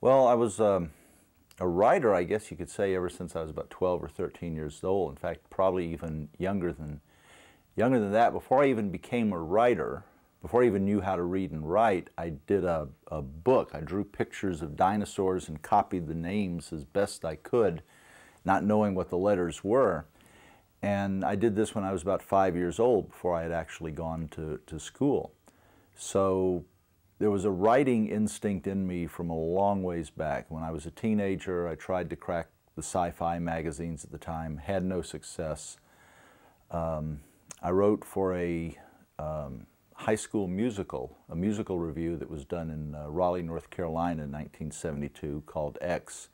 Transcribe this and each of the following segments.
Well, I was a writer, I guess you could say, ever since I was about 12 or 13 years old. In fact, probably even younger than that. Before I even became a writer, before I even knew how to read and write, I did a book. I drew pictures of dinosaurs and copied the names as best I could, not knowing what the letters were. And I did this when I was about 5 years old, before I had actually gone to school. So there was a writing instinct in me from a long ways back. When I was a teenager, I tried to crack the sci-fi magazines at the time, had no success. I wrote for a high school musical, a musical review that was done in Raleigh, North Carolina in 1972 called X.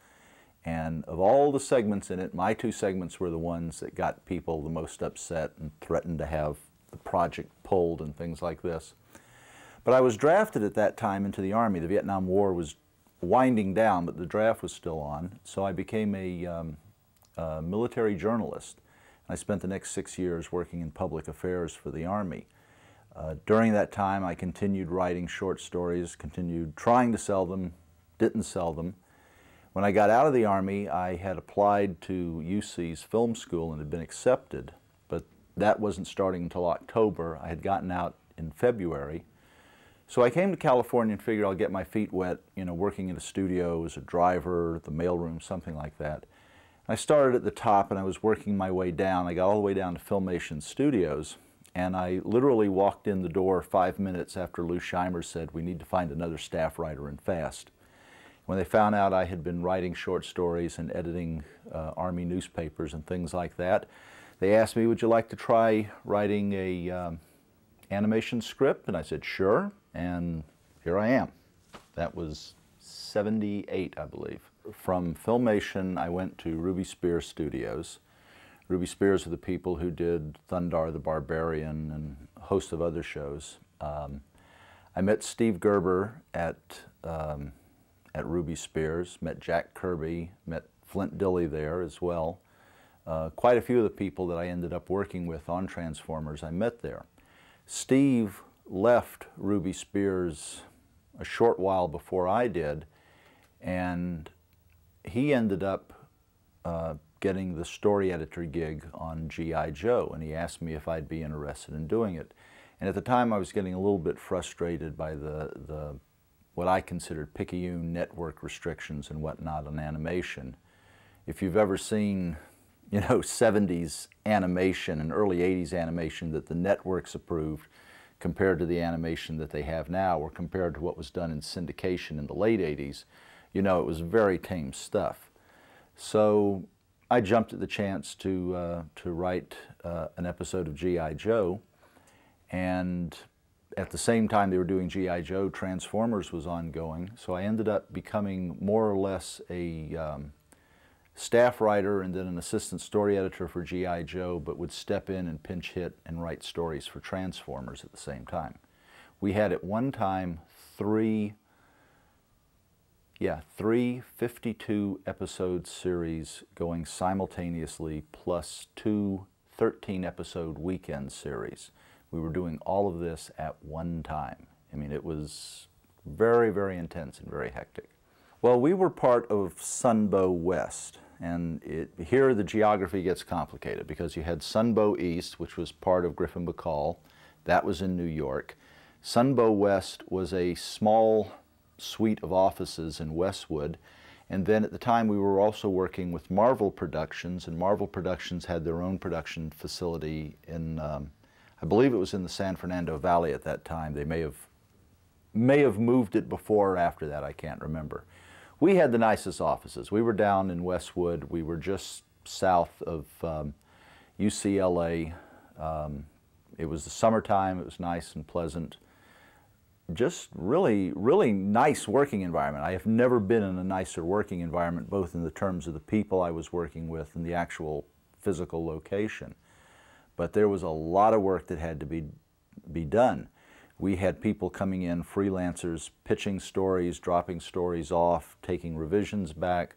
And of all the segments in it, my two segments were the ones that got people the most upset and threatened to have the project pulled and things like this. But I was drafted at that time into the Army. The Vietnam War was winding down, but the draft was still on. So I became a military journalist. I spent the next 6 years working in public affairs for the Army. During that time, I continued writing short stories, continued trying to sell them, didn't sell them. When I got out of the Army, I had applied to UC's film school and had been accepted, but that wasn't starting until October. I had gotten out in February. So I came to California and figured I'll get my feet wet, you know, working in a studio as a driver, the mailroom, something like that. I started at the top and I was working my way down. I got all the way down to Filmation Studios, and I literally walked in the door 5 minutes after Lou Scheimer said, "We need to find another staff writer and fast." When they found out I had been writing short stories and editing Army newspapers and things like that, they asked me, "Would you like to try writing a animation script?" And I said, "Sure," and here I am. That was 78, I believe. From Filmation, I went to Ruby Spears Studios. Ruby Spears are the people who did Thundar the Barbarian and a host of other shows. I met Steve Gerber at Ruby Spears, met Jack Kirby, met Flint Dilley there as well. Quite a few of the people that I ended up working with on Transformers I met there. Steve left Ruby Spears a short while before I did, and he ended up getting the story editor gig on G.I. Joe, and he asked me if I'd be interested in doing it. And at the time I was getting a little bit frustrated by the what I considered picayune network restrictions and whatnot on animation. If you've ever seen, you know, 70s animation and early 80s animation that the networks approved compared to the animation that they have now, or compared to what was done in syndication in the late 80s, you know, it was very tame stuff. So I jumped at the chance to write an episode of G.I. Joe, and at the same time they were doing G.I. Joe, Transformers was ongoing, so I ended up becoming more or less a staff writer and then an assistant story editor for G.I. Joe, but would step in and pinch hit and write stories for Transformers at the same time. We had at one time three 52 episode series going simultaneously, plus two 13-episode weekend series. We were doing all of this at one time. I mean, it was very, very intense and very hectic. Well, we were part of Sunbow West, and here the geography gets complicated because you had Sunbow East, which was part of Griffin Bacall. That was in New York. Sunbow West was a small suite of offices in Westwood, and then at the time we were also working with Marvel Productions, and Marvel Productions had their own production facility in I believe it was in the San Fernando Valley at that time. They may have moved it before or after that, I can't remember. We had the nicest offices. We were down in Westwood. We were just south of UCLA. It was the summertime. It was nice and pleasant. Just really, really nice working environment. I have never been in a nicer working environment, both in the terms of the people I was working with and the actual physical location. But there was a lot of work that had to be done. We had people coming in, freelancers, pitching stories, dropping stories off, taking revisions back.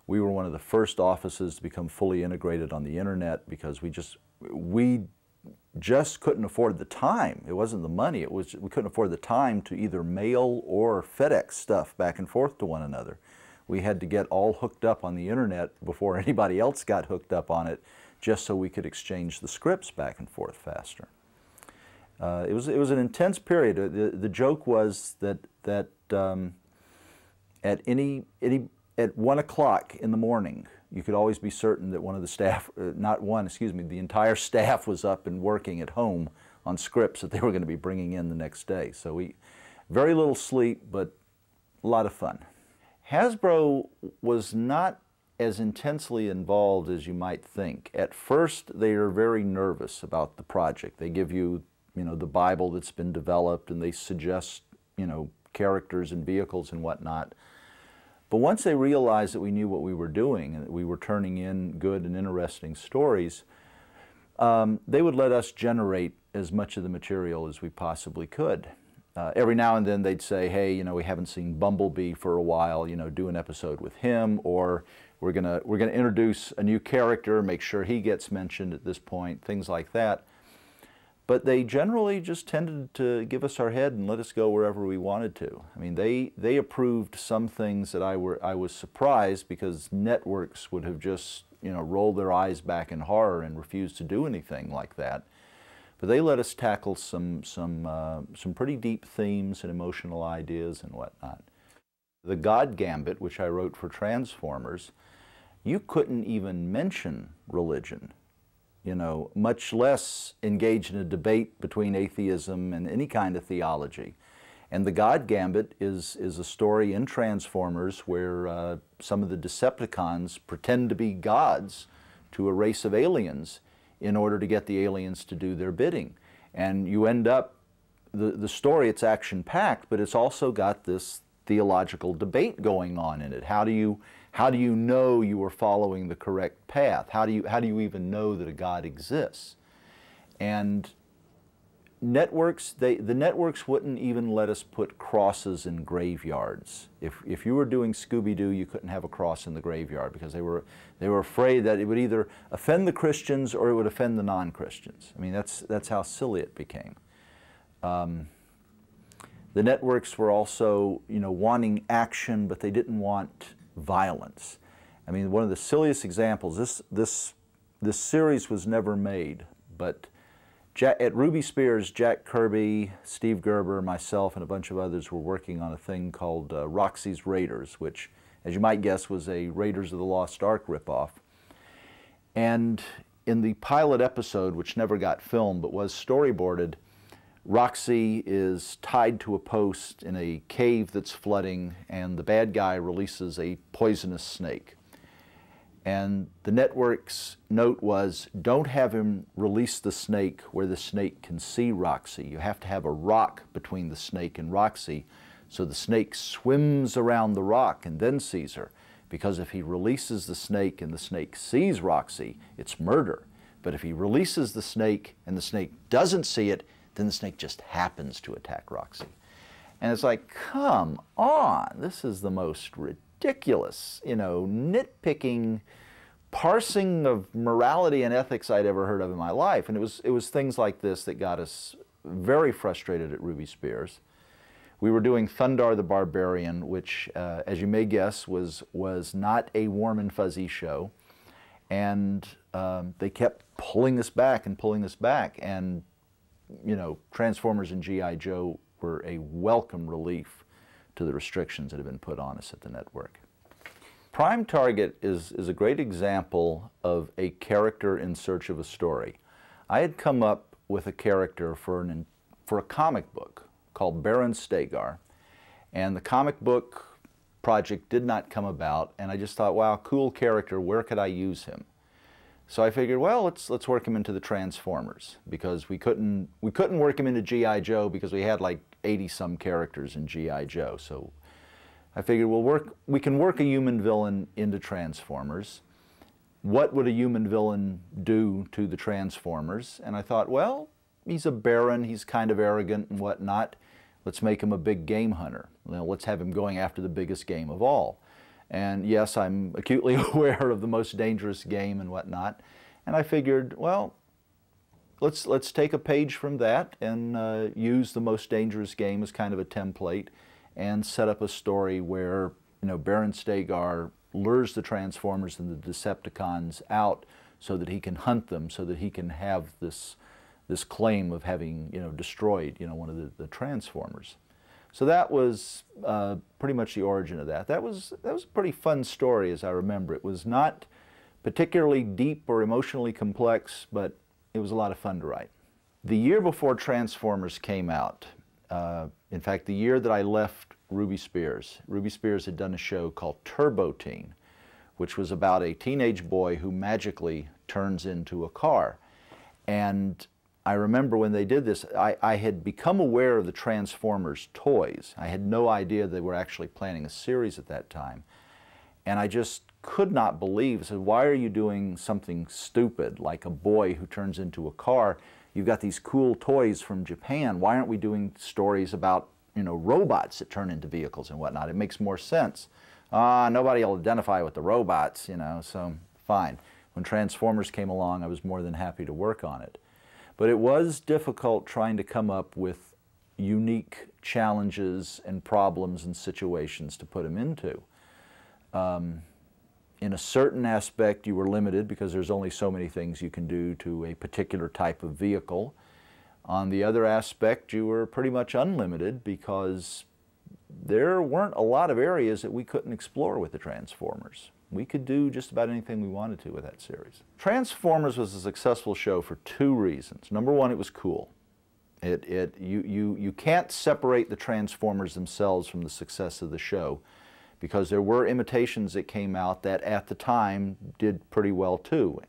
We were one of the first offices to become fully integrated on the internet because we just couldn't afford the time. It wasn't the money, it was we couldn't afford the time to either mail or FedEx stuff back and forth to one another. We had to get all hooked up on the internet before anybody else got hooked up on it, just so we could exchange the scripts back and forth faster. It was an intense period. The joke was that at 1 o'clock in the morning, you could always be certain that one of the staff, the entire staff was up and working at home on scripts that they were going to be bringing in the next day. So very little sleep, but a lot of fun. Hasbro was not as intensely involved as you might think. At first, they are very nervous about the project. They give you, the Bible that's been developed, and they suggest, characters and vehicles and whatnot. But once they realized that we knew what we were doing and that we were turning in good and interesting stories, they would let us generate as much of the material as we possibly could. Every now and then they'd say, hey, we haven't seen Bumblebee for a while, do an episode with him, or we're gonna introduce a new character, make sure he gets mentioned at this point, things like that. But they generally just tended to give us our head and let us go wherever we wanted to. I mean, they approved some things that I was surprised, because networks would have just, rolled their eyes back in horror and refused to do anything like that. But they let us tackle some pretty deep themes and emotional ideas and whatnot. The God Gambit, which I wrote for Transformers, you couldn't even mention religion, much less engage in a debate between atheism and any kind of theology. And the God Gambit is a story in Transformers where some of the Decepticons pretend to be gods to a race of aliens in order to get the aliens to do their bidding. And you end up, the story, it's action-packed, but it's also got this theological debate going on in it. How do you know you are following the correct path? How do you even know that a God exists? And networks, the networks wouldn't even let us put crosses in graveyards. If you were doing Scooby-Doo, you couldn't have a cross in the graveyard, because they were afraid that it would either offend the Christians or it would offend the non-Christians. I mean, that's how silly it became. The networks were also, wanting action, but they didn't want violence. I mean, one of the silliest examples, this series was never made, but at Ruby Spears, Jack Kirby, Steve Gerber, myself, and a bunch of others were working on a thing called Roxy's Raiders, which, as you might guess, was a Raiders of the Lost Ark ripoff. And in the pilot episode, which never got filmed but was storyboarded, Roxy is tied to a post in a cave that's flooding, and the bad guy releases a poisonous snake. And the network's note was, don't have him release the snake where the snake can see Roxy. You have to have a rock between the snake and Roxy, so the snake swims around the rock and then sees her. Because if he releases the snake and the snake sees Roxy, it's murder. But if he releases the snake and the snake doesn't see it, then the snake just happens to attack Roxy. And it's like, come on, this is the most ridiculous, nitpicking, parsing of morality and ethics I'd ever heard of in my life. And it was things like this that got us very frustrated at Ruby Spears. We were doing Thundar the Barbarian, which, as you may guess, was not a warm and fuzzy show. And they kept pulling us back and pulling us back. And Transformers and G.I. Joe were a welcome relief to the restrictions that have been put on us at the network. Prime Target is a great example of a character in search of a story. I had come up with a character for a comic book called Baron Stegar, and the comic book project did not come about, and I just thought, wow, cool character, where could I use him? So I figured, well, let's work him into the Transformers, because we couldn't work him into G.I. Joe because we had like 80-some characters in G.I. Joe. So I figured we can work a human villain into Transformers. What would a human villain do to the Transformers? And I thought, well, he's a baron, he's kind of arrogant and whatnot. Let's make him a big game hunter. Let's have him going after the biggest game of all. And yes, I'm acutely aware of the most dangerous game and whatnot. And I figured, well, let's take a page from that and use The Most Dangerous Game as kind of a template and set up a story where, you know, Baron Stegar lures the Transformers and the Decepticons out so that he can hunt them, so that he can have this claim of having, you know, destroyed, you know, one of the Transformers. So that was pretty much the origin of that. That was a pretty fun story, as I remember. It was not particularly deep or emotionally complex, but it was a lot of fun to write. The year before Transformers came out, in fact, the year that I left Ruby Spears had done a show called Turbo Teen, which was about a teenage boy who magically turns into a car. And I remember when they did this, I had become aware of the Transformers toys. I had no idea they were actually planning a series at that time. And I just could not believe, I said, why are you doing something stupid like a boy who turns into a car? You've got these cool toys from Japan. Why aren't we doing stories about, you know, robots that turn into vehicles and whatnot? It makes more sense. Nobody will identify with the robots, you know, so fine. When Transformers came along, I was more than happy to work on it. But it was difficult trying to come up with unique challenges and problems and situations to put them into. In a certain aspect, you were limited because there's only so many things you can do to a particular type of vehicle. On the other aspect, you were pretty much unlimited because there weren't a lot of areas that we couldn't explore with the Transformers. We could do just about anything we wanted to with that series. Transformers was a successful show for two reasons. Number one, it was cool. You can't separate the Transformers themselves from the success of the show, because there were imitations that came out that at the time did pretty well too.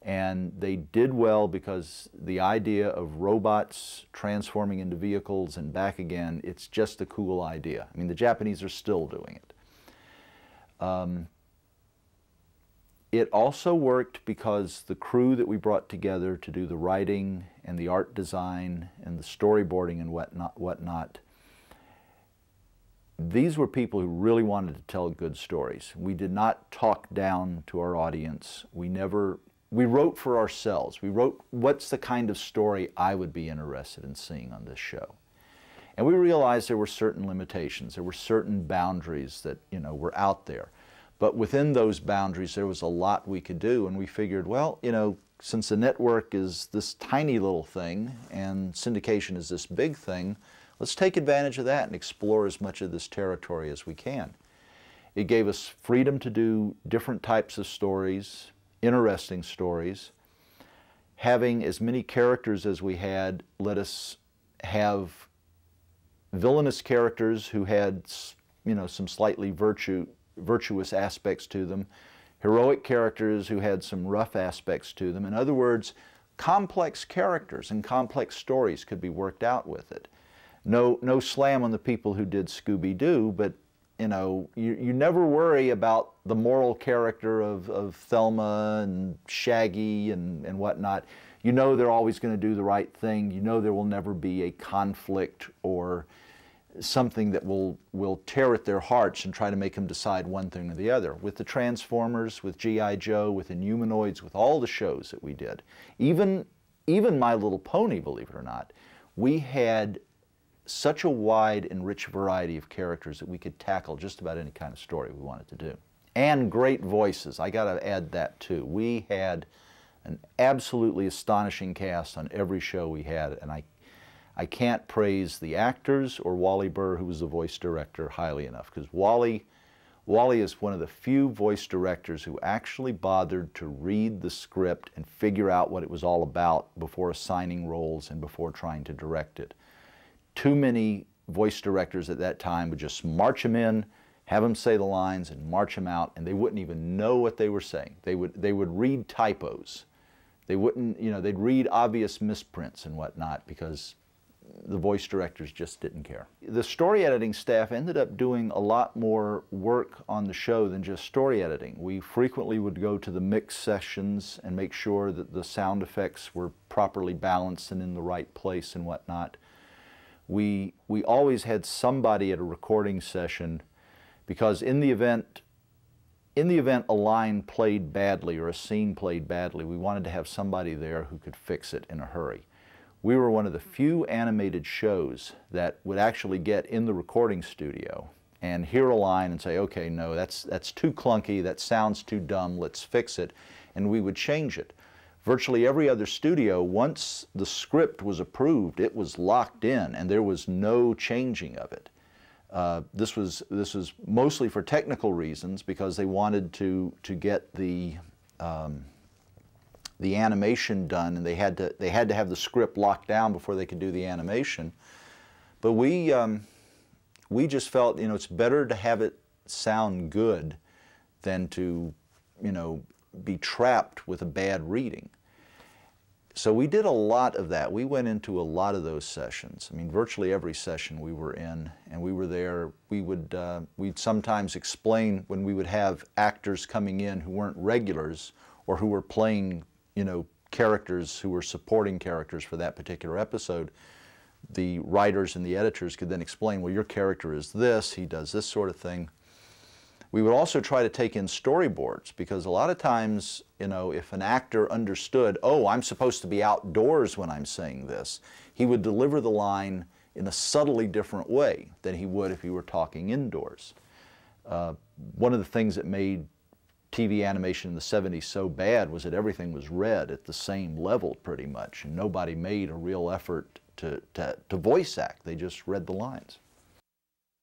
And they did well because the idea of robots transforming into vehicles and back again, it's just a cool idea. I mean, the Japanese are still doing it. It also worked because the crew that we brought together to do the writing and the art design and the storyboarding and whatnot, these were people who really wanted to tell good stories. We did not talk down to our audience. We wrote for ourselves. We wrote, what's the kind of story I would be interested in seeing on this show? And we realized there were certain limitations. There were certain boundaries that, you know, were out there. But within those boundaries, there was a lot we could do. And we figured, well, you know, since the network is this tiny little thing and syndication is this big thing, let's take advantage of that and explore as much of this territory as we can. It gave us freedom to do different types of stories, interesting stories. Having as many characters as we had let us have villainous characters who had, you know, some slightly virtuous aspects to them, heroic characters who had some rough aspects to them. In other words, complex characters and complex stories could be worked out with it. No slam on the people who did Scooby-Doo, but you know, you never worry about the moral character of Thelma and Shaggy and whatnot. You know they're always going to do the right thing. You know there will never be a conflict or something that will tear at their hearts and try to make them decide one thing or the other. With the Transformers, with G.I. Joe, with Inhumanoids, with all the shows that we did, even My Little Pony, believe it or not, we had such a wide and rich variety of characters that we could tackle just about any kind of story we wanted to do. And great voices. I got to add that too. We had an absolutely astonishing cast on every show we had, and I can't praise the actors or Wally Burr, who was the voice director, highly enough, because Wally is one of the few voice directors who actually bothered to read the script and figure out what it was all about before assigning roles and before trying to direct it. Too many voice directors at that time would just march them in, have them say the lines, and march them out, and they wouldn't even know what they were saying. They would read typos. They wouldn't, you know, they'd read obvious misprints and whatnot because the voice directors just didn't care. The story editing staff ended up doing a lot more work on the show than just story editing. We frequently would go to the mix sessions and make sure that the sound effects were properly balanced and in the right place and whatnot. We always had somebody at a recording session, because in the event in the event a line played badly or a scene played badly, we wanted to have somebody there who could fix it in a hurry. We were one of the few animated shows that would actually get in the recording studio and hear a line and say, okay, no, that's too clunky, that sounds too dumb, let's fix it, and we would change it. Virtually every other studio, once the script was approved, it was locked in and there was no changing of it. This was mostly for technical reasons, because they wanted to get the animation done, and they had to have the script locked down before they could do the animation. But we just felt, you know, it's better to have it sound good than to, you know, be trapped with a bad reading. So we did a lot of that. We went into a lot of those sessions. I mean, virtually every session we were in, and we were there. We'd sometimes explain when we would have actors coming in who weren't regulars or who were playing, you know, characters who were supporting characters for that particular episode. The writers and the editors could then explain, well, your character is this, he does this sort of thing. We would also try to take in storyboards, because a lot of times, you know, if an actor understood, oh, I'm supposed to be outdoors when I'm saying this, he would deliver the line in a subtly different way than he would if he were talking indoors. One of the things that made TV animation in the 70s so bad was that everything was read at the same level pretty much, and nobody made a real effort to voice act. They just read the lines.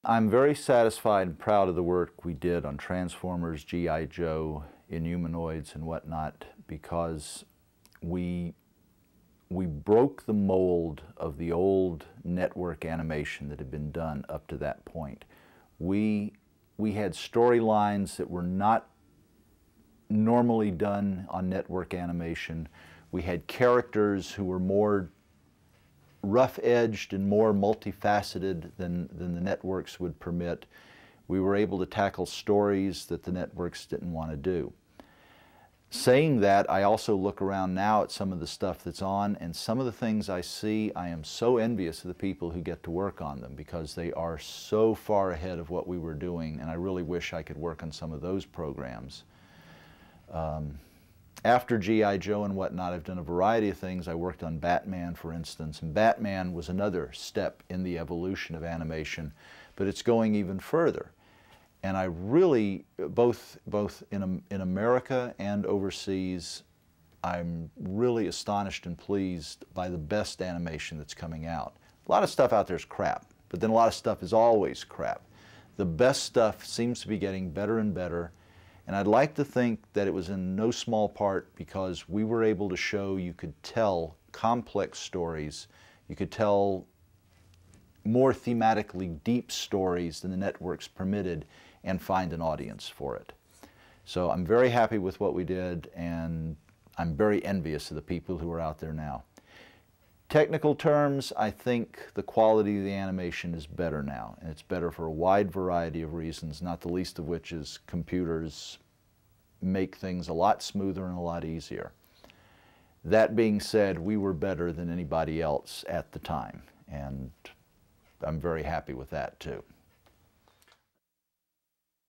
I'm very satisfied and proud of the work we did on Transformers, G.I. Joe, Inhumanoids, and whatnot, because we broke the mold of the old network animation that had been done up to that point. We had storylines that were not normally done on network animation. We had characters who were more rough-edged and more multifaceted than the networks would permit. We were able to tackle stories that the networks didn't want to do. Saying that, I also look around now at some of the stuff that's on, and some of the things I see, I am so envious of the people who get to work on them, because they are so far ahead of what we were doing, and I really wish I could work on some of those programs. After G.I. Joe and whatnot, I've done a variety of things. I worked on Batman, for instance, and Batman was another step in the evolution of animation, but it's going even further. And I really, both in America and overseas, I'm really astonished and pleased by the best animation that's coming out. A lot of stuff out there is crap, but then a lot of stuff is always crap. The best stuff seems to be getting better and better. And I'd like to think that it was in no small part because we were able to show you could tell complex stories, you could tell more thematically deep stories than the networks permitted, and find an audience for it. So I'm very happy with what we did, and I'm very envious of the people who are out there now. Technical terms, I think the quality of the animation is better now, and it's better for a wide variety of reasons, not the least of which is computers make things a lot smoother and a lot easier. That being said, we were better than anybody else at the time, and I'm very happy with that too.